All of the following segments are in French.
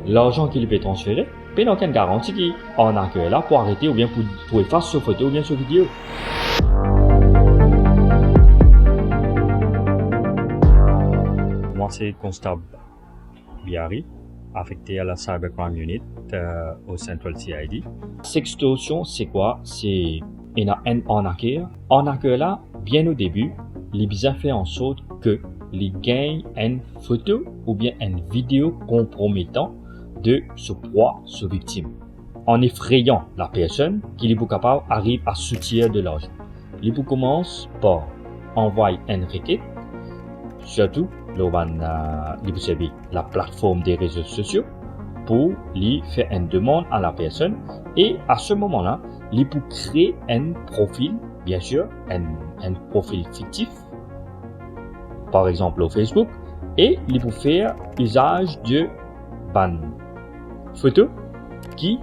l'argent qu'il peut transférer, il n'y a aucune garantie qu'il en a que là pour arrêter ou bien pour effacer sur photo ou bien sur vidéo. Moi, c'est Constable Biari, affecté à la Cybercrime Unit au Central CID. Sextorsion, c'est quoi? C'est un hacker. Un hacker là, bien au début, les bizarres fait en sorte que les gagnent une photo ou bien une vidéo compromettant de ce proie, ce victime, en effrayant la personne qui est capable arrive à soutirer de l'argent. Il commence par envoyer une requête, surtout la plateforme des réseaux sociaux, pour lui faire une demande à la personne, et à ce moment-là, il peut créer un profil, bien sûr, un profil fictif, par exemple au Facebook, et il peut faire usage de photos qui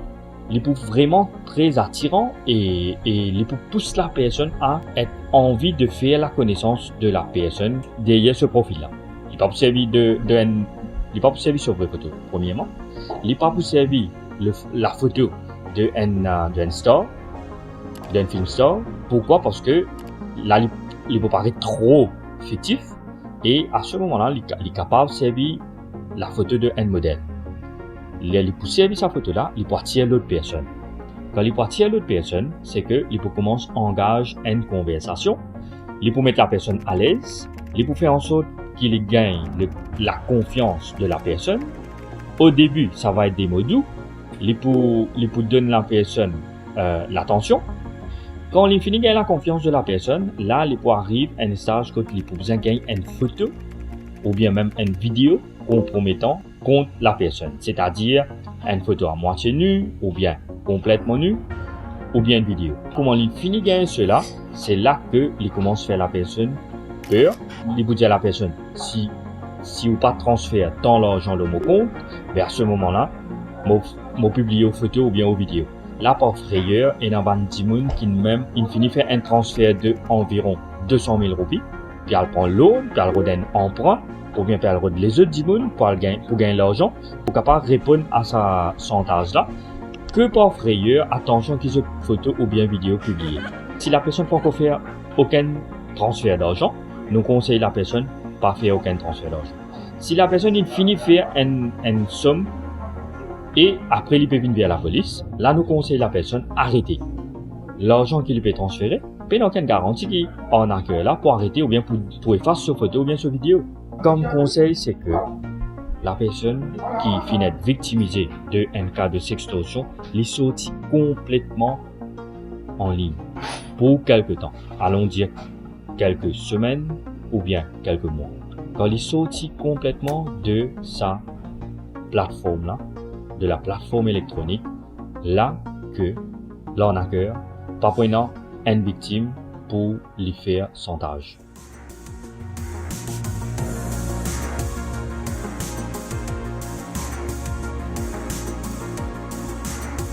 il peut vraiment très attirant et il peut pousser la personne à être envie de faire la connaissance de la personne derrière ce profil-là. Il peut servir il peut servir sur vraie photo, premièrement. Il peut servir la photo d'un star, d'un film star. Pourquoi? Parce que là, il peut paraître trop fictif et à ce moment-là, il est capable de servir la photo d'un modèle. Il peut servir sa photo-là, il peut attirer l'autre personne. Quand il peut attirer l'autre personne, c'est que il peut commencer à engager une conversation, il peut mettre la personne à l'aise, il peut faire en sorte qu'il gagne la confiance de la personne. Au début, ça va être des mots doux, il peut donner à la personne l'attention. Quand il finit de gagner la confiance de la personne, là, il peut arriver à un stage quand il peut besoin gagner une photo ou bien même une vidéo compromettant contre la personne, c'est-à-dire une photo à moitié nue ou bien complètement nue ou bien une vidéo. Comment il finit de gagner cela, c'est là que il commence à faire la personne peur. Il peut dire à la personne si vous pas transfère tant l'argent de mon compte, ben à ce moment-là, moi publier aux photos ou bien aux vidéos. Là, par frayeur, il y a un petit monde qui même il finit faire un transfert de environ 200 000 roupies, puis elle prend l'autre, puis elle redonne emprunt, ou bien puis elle redonne les autres 10 000 pour gagner l'argent, pour capable répondre à sa chantage-là, que par frayeur, attention qu'ils aient photos ou bien vidéos publiées. Si la personne ne peut encore faire aucun transfert d'argent, nous conseillons la personne pas faire aucun transfert d'argent. Si la personne il finit faire une somme et après il peut venir vers la police, là nous conseillons la personne arrêter. L'argent qu'il peut transférer, il n'y a aucune garantie qu'il en a que là pour arrêter ou bien pour effacer sur photo ou bien sur vidéo. Comme conseil, c'est que la personne qui finit d'être victimisée d'un cas de sextorsion, les sortit complètement en ligne pour quelque temps. Allons dire quelques semaines ou bien quelques mois. Quand il est sorti complètement de sa plateforme-là, de la plateforme électronique, là que l'arnaqueur, pas prenant une victime pour lui faire chantage.